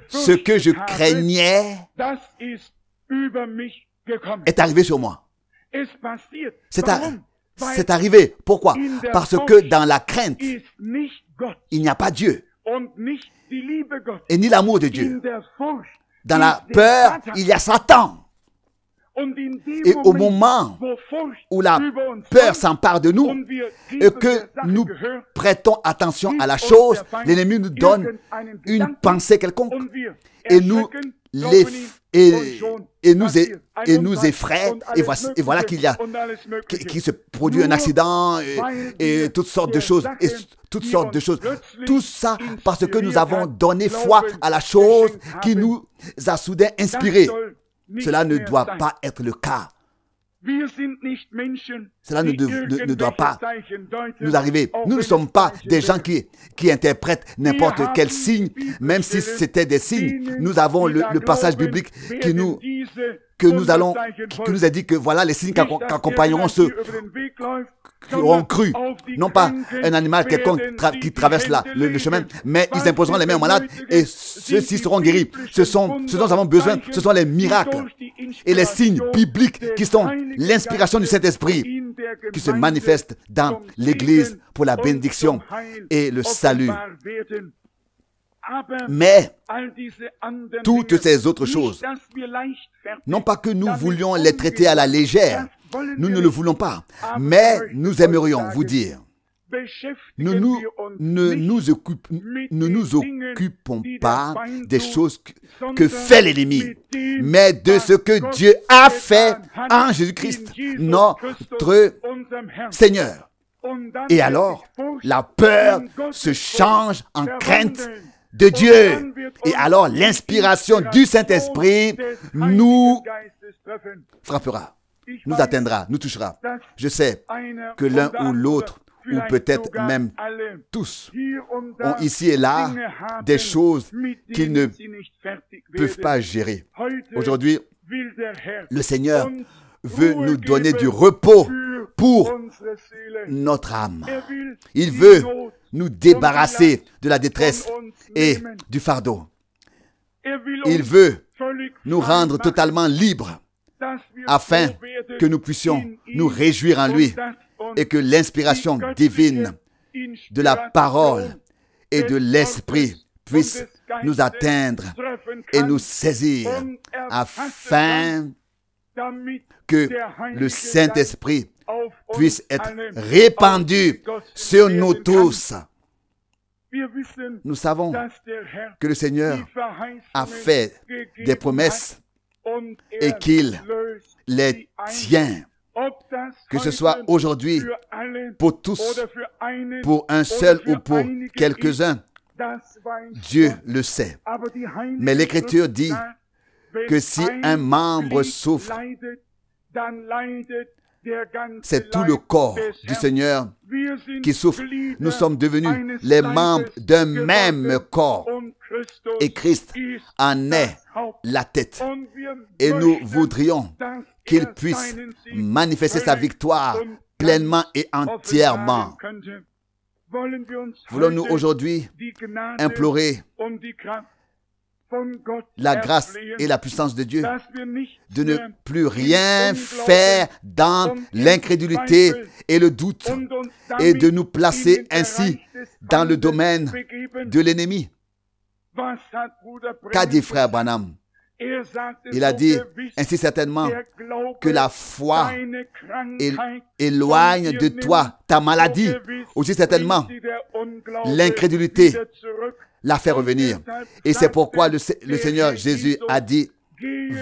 ce que je craignais est arrivé sur moi. C'est arrivé. Pourquoi? Parce que dans la crainte, il n'y a pas Dieu. Et ni l'amour de Dieu. Dans la peur, il y a Satan. Et au moment où la peur s'empare de nous et que nous prêtons attention à la chose, l'ennemi nous donne une pensée quelconque et nous effraie. Et voilà qu'il se produit un accident et toutes sortes de choses. Tout ça parce que nous avons donné foi à la chose qui nous a soudain inspirés. Cela ne doit pas être le cas. Cela ne doit pas nous arriver. Nous ne sommes pas des gens qui interprètent n'importe quel signe, même si c'était des signes. Nous avons le passage biblique qui nous a dit que voilà les signes qu'accompagneront ceux qui auront cru. Non pas un animal quelconque qui traverse le chemin, mais ils imposeront les mains aux malades et ceux-ci seront guéris. Ce dont nous avons besoin, ce sont les miracles et les signes bibliques qui sont l'inspiration du Saint-Esprit qui se manifestent dans l'Église pour la bénédiction et le salut. Mais toutes ces autres choses, non pas que nous voulions les traiter à la légère, nous ne le voulons pas, mais nous aimerions vous dire, ne nous occupons pas des choses que fait l'ennemi, mais de ce que Dieu a fait en Jésus-Christ, notre Seigneur. Et alors, la peur se change en crainte de Dieu. Et alors, l'inspiration du Saint-Esprit nous frappera, nous atteindra, nous touchera. Je sais que l'un ou l'autre, ou peut-être même tous, ont ici et là des choses qu'ils ne peuvent pas gérer. Aujourd'hui, le Seigneur veut nous donner du repos pour notre âme. Il veut nous débarrasser de la détresse et du fardeau. Il veut nous rendre totalement libres afin que nous puissions nous réjouir en lui et que l'inspiration divine de la parole et de l'esprit puisse nous atteindre et nous saisir afin que le Saint-Esprit puisse être répandu sur nous tous. Nous savons que le Seigneur a fait des promesses et qu'il les tient. Que ce soit aujourd'hui, pour tous, pour un seul ou pour quelques-uns, Dieu le sait. Mais l'Écriture dit que si un membre souffre, c'est tout le corps du Seigneur qui souffre. Nous sommes devenus les membres d'un même corps et Christ en est la tête. Et nous voudrions qu'il puisse manifester sa victoire pleinement et entièrement. Voulons-nous aujourd'hui implorer la grâce et la puissance de Dieu, de ne plus rien faire dans l'incrédulité et le doute, et de nous placer ainsi dans le domaine de l'ennemi. Qu'a dit frère Branham? Il a dit ainsi certainement que la foi éloigne de toi ta maladie. Aussi certainement, l'incrédulité la fait revenir. Et c'est pourquoi le Seigneur Jésus a dit,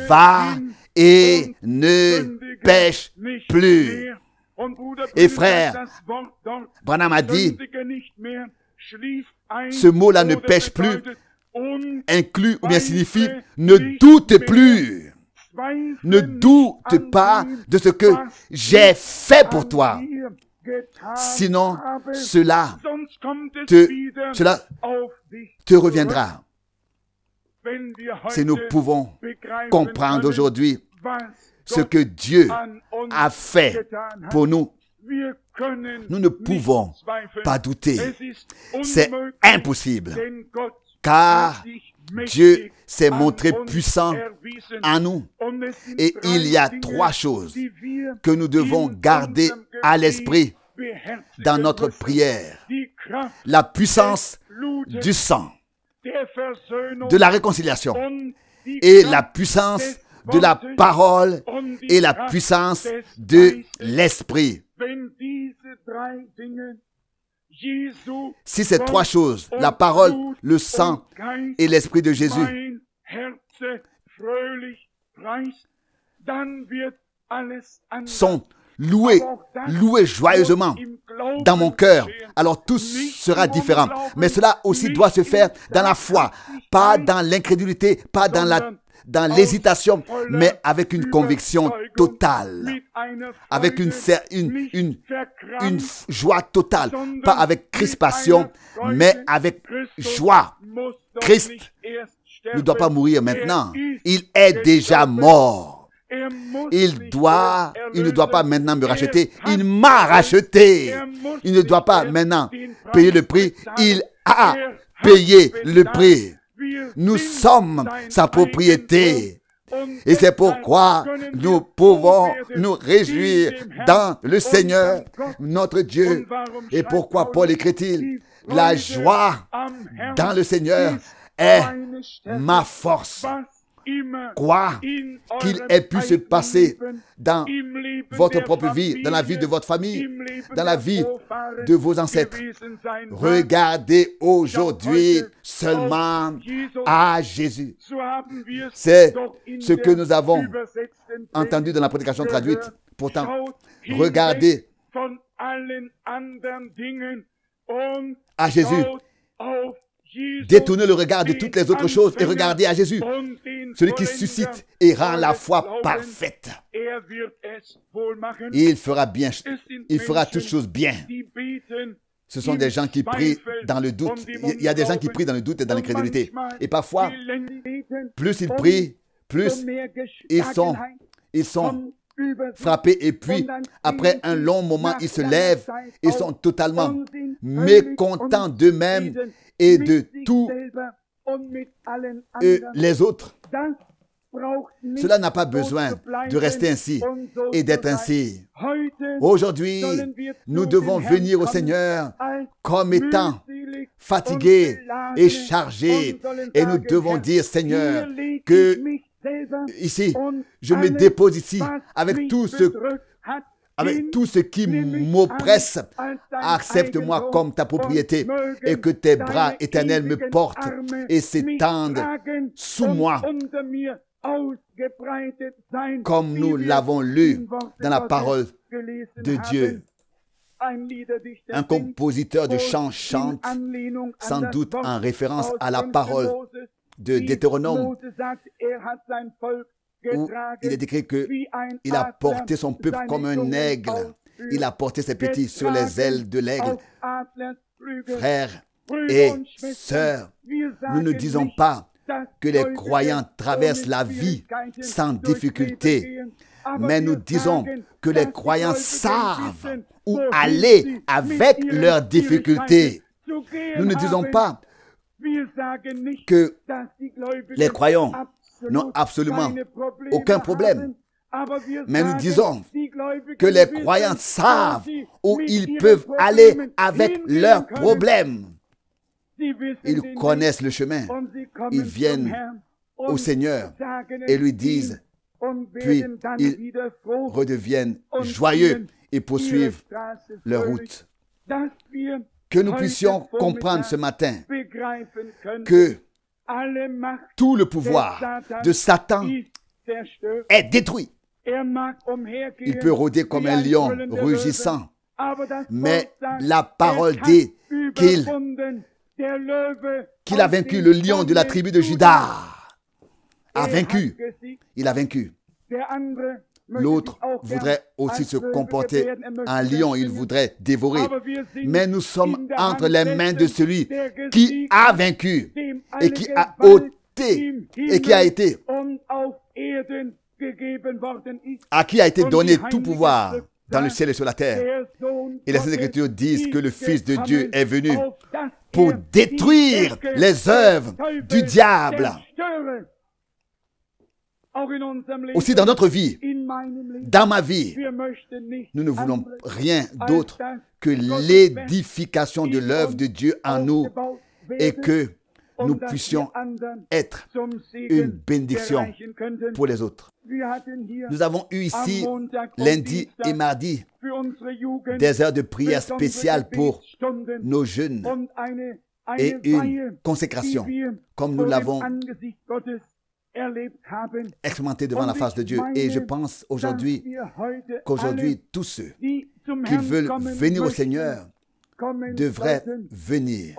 va et ne pêche plus. Et frère Branham a dit, ce mot-là, ne pêche plus, inclut ou bien signifie ne doute plus. Ne doute pas de ce que j'ai fait pour toi. Sinon, cela te reviendra. Si nous pouvons comprendre aujourd'hui ce que Dieu a fait pour nous, nous ne pouvons pas douter. C'est impossible, car Dieu s'est montré puissant en nous. Et il y a trois choses que nous devons garder à l'esprit dans notre prière. La puissance du sang, de la réconciliation, et la puissance de la parole et la puissance de l'esprit. Si ces trois choses, la parole, le sang et l'esprit de Jésus, sont loués joyeusement dans mon cœur, alors tout sera différent. Mais cela aussi doit se faire dans la foi, pas dans l'incrédulité, pas dans l'hésitation, mais avec une conviction totale, avec une joie totale, pas avec crispation, mais avec joie. Christ ne doit pas mourir maintenant, il est déjà mort. Il ne doit pas maintenant me racheter, il m'a racheté. Il ne doit pas maintenant payer le prix, il a payé le prix. Nous sommes sa propriété. Et c'est pourquoi nous pouvons nous réjouir dans le Seigneur, notre Dieu. Et pourquoi Paul écrit-il, la joie dans le Seigneur est ma force. Quoi qu'il ait pu se passer dans votre propre vie, dans la vie de votre famille, dans la vie de vos ancêtres, regardez aujourd'hui seulement à Jésus. C'est ce que nous avons entendu dans la prédication traduite. Pourtant, regardez à Jésus. Détournez le regard de toutes les autres choses et regardez à Jésus, celui qui suscite et rend la foi parfaite. Il fera bien, il fera toutes choses bien. Ce sont des gens qui prient dans le doute. Il y a des gens qui prient dans le doute et dans l'incrédulité. Et parfois, plus ils prient, plus ils sont frappés. Et puis, après un long moment, ils se lèvent. Ils sont totalement mécontents d'eux-mêmes et de tous les autres. Cela n'a pas besoin de rester ainsi et d'être ainsi. Aujourd'hui, nous devons venir au Seigneur comme étant fatigués et chargés. Et nous devons dire, Seigneur, que ici, je me dépose ici avec tout ce qui m'oppresse. Accepte-moi comme ta propriété et que tes bras éternels me portent et s'étendent sous moi, comme nous l'avons lu dans la parole de Dieu. Un compositeur de chants chante, sans doute en référence à la parole de Deutéronome, où il est écrit qu'il a porté son peuple comme un aigle. Il a porté ses petits sur les ailes de l'aigle. Frères et sœurs, nous ne disons pas que les croyants traversent la vie sans difficulté, mais nous disons que les croyants savent où aller avec leurs difficultés. Nous ne disons pas que les croyants n'ont absolument aucun problème Mais nous disons que les croyants savent où ils peuvent aller avec leurs problèmes. Ils connaissent le chemin. Ils viennent au Seigneur et lui disent, puis ils redeviennent joyeux et poursuivent leur route. Que nous puissions comprendre ce matin que tout le pouvoir de Satan est détruit. Il peut rôder comme un lion rugissant, mais la parole dit qu'il a vaincu le lion de la tribu de Juda. A vaincu. Il a vaincu. L'autre voudrait aussi se comporter en lion, il voudrait dévorer. Mais nous sommes entre les mains de celui qui a vaincu et qui a ôté et qui a été, à qui a été donné tout pouvoir dans le ciel et sur la terre. Et les Saintes Écritures disent que le Fils de Dieu est venu pour détruire les œuvres du diable. Aussi dans notre vie, dans ma vie, nous ne voulons rien d'autre que l'édification de l'œuvre de Dieu en nous et que nous puissions être une bénédiction pour les autres. Nous avons eu ici, lundi et mardi, des heures de prière spéciales pour nos jeunes et une consécration, comme nous l'avons expérimenté devant la face de Dieu. Et je pense qu'aujourd'hui, tous ceux qui veulent venir au Seigneur devraient venir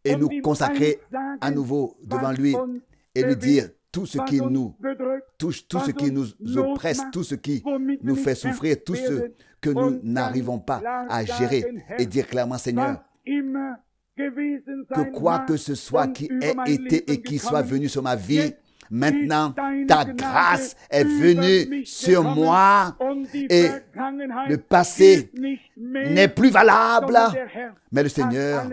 et nous consacrer à nouveau devant lui et lui dire tout ce qui nous touche, tout ce qui nous oppresse, tout ce qui nous fait souffrir, tout ce que nous n'arrivons pas à gérer et dire clairement, Seigneur, que quoi que ce soit qui ait été et qui soit venu sur ma vie, maintenant, ta grâce est venue sur moi et le passé n'est plus valable, mais le Seigneur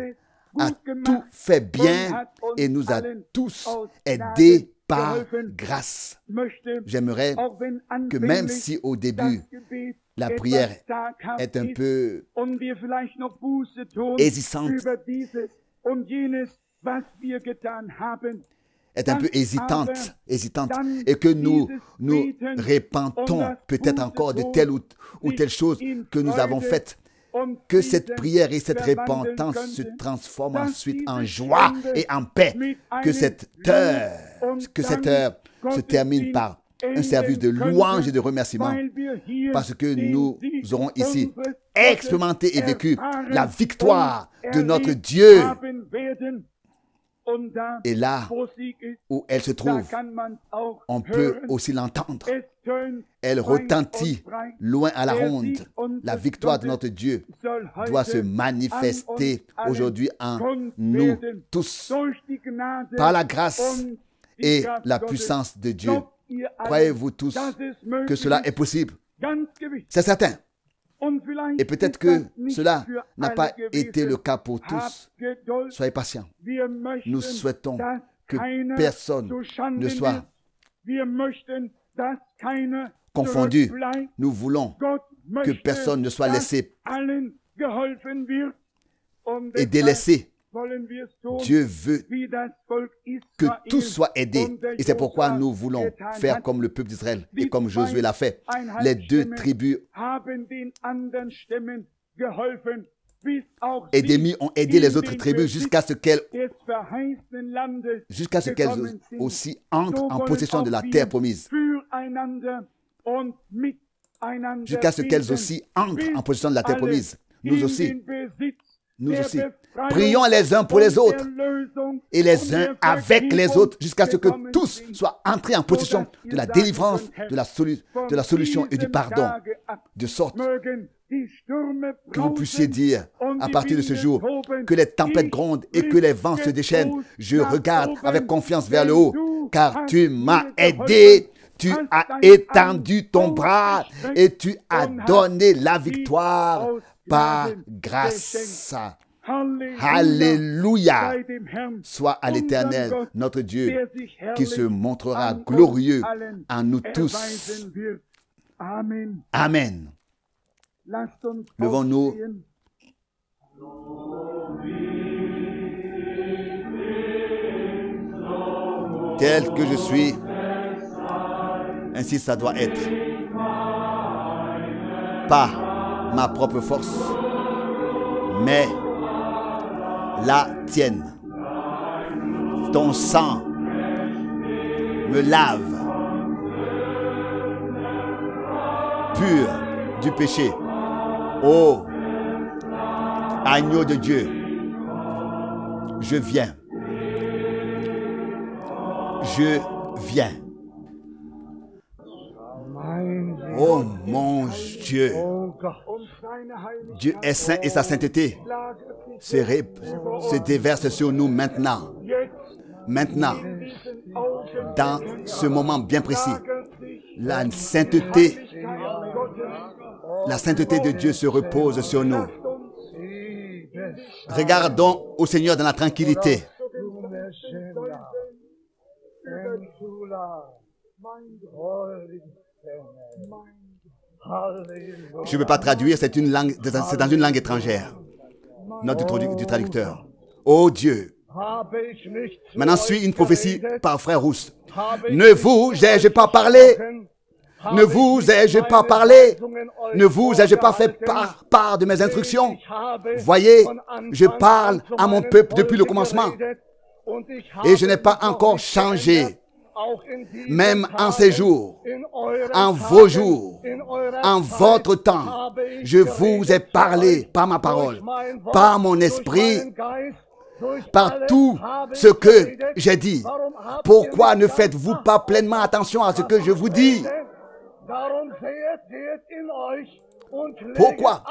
a tout fait bien et nous a tous aidés par grâce. J'aimerais que même si au début, la prière est un peu hésitante, et que nous répentons peut-être encore de telle ou telle chose que nous avons faite, que cette prière et cette repentance se transforment ensuite en joie et en paix, que cette heure se termine par un service de louange et de remerciement, parce que nous aurons ici expérimenté et vécu la victoire de notre Dieu. Et là où elle se trouve, on peut aussi l'entendre. Elle retentit loin à la ronde. La victoire de notre Dieu doit se manifester aujourd'hui en nous tous. Par la grâce et la puissance de Dieu. Croyez-vous tous que cela est possible? C'est certain. Et peut-être que cela n'a pas été le cas pour tous. Soyez patients. Nous souhaitons que personne ne soit confondu. Nous voulons que personne ne soit laissé et délaissé. Dieu veut que tous soient aidés. Et c'est pourquoi nous voulons faire comme le peuple d'Israël et comme Josué l'a fait. Les deux tribus ennemies ont aidé les autres tribus jusqu'à ce qu'elles aussi entrent en possession de la terre promise. Jusqu'à ce qu'elles aussi entrent en possession de la terre promise. Nous aussi, prions les uns pour les autres et les uns avec les autres jusqu'à ce que tous soient entrés en possession de la délivrance, de la solution et du pardon. De sorte que vous puissiez dire à partir de ce jour que les tempêtes grondent et que les vents se déchaînent. Je regarde avec confiance vers le haut car tu m'as aidé. Tu as étendu ton bras et tu as donné la victoire par grâce. Alléluia soit à l'Éternel, notre Dieu, qui se montrera glorieux en nous tous. Amen. Levons-nous. Tel que je suis, ainsi ça doit être. Pas ma propre force, mais la tienne. Ton sang me lave, pur du péché. Ô agneau de Dieu, je viens. Je viens. Oh mon Dieu, Dieu est saint et sa sainteté se déverse sur nous maintenant. Maintenant, dans ce moment bien précis, la sainteté de Dieu se repose sur nous. Regardons au Seigneur dans la tranquillité. Je ne peux pas traduire, c'est dans une langue étrangère. Note du traducteur. Oh Dieu. Maintenant suit une prophétie par frère Rousse. Ne vous ai-je pas parlé? Ne vous ai-je pas parlé? Ne vous ai-je pas fait part de mes instructions? Voyez, je parle à mon peuple depuis le commencement. Et je n'ai pas encore changé. Même en ces jours, en vos jours, en votre temps, je vous ai parlé par ma parole, par mon esprit, par tout ce que j'ai dit. Pourquoi ne faites-vous pas pleinement attention à ce que je vous dis? Pourquoi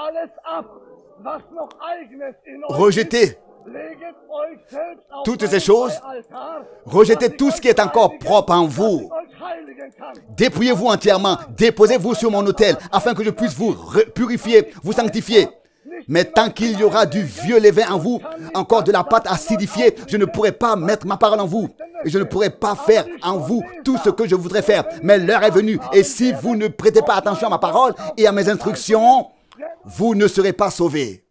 rejeter toutes ces choses? Rejetez tout ce qui est encore propre en vous. Dépouillez-vous entièrement. Déposez-vous sur mon autel afin que je puisse vous purifier, vous sanctifier. Mais tant qu'il y aura du vieux levain en vous, encore de la pâte acidifiée, je ne pourrai pas mettre ma parole en vous. Et je ne pourrai pas faire en vous tout ce que je voudrais faire. Mais l'heure est venue. Et si vous ne prêtez pas attention à ma parole et à mes instructions, vous ne serez pas sauvés.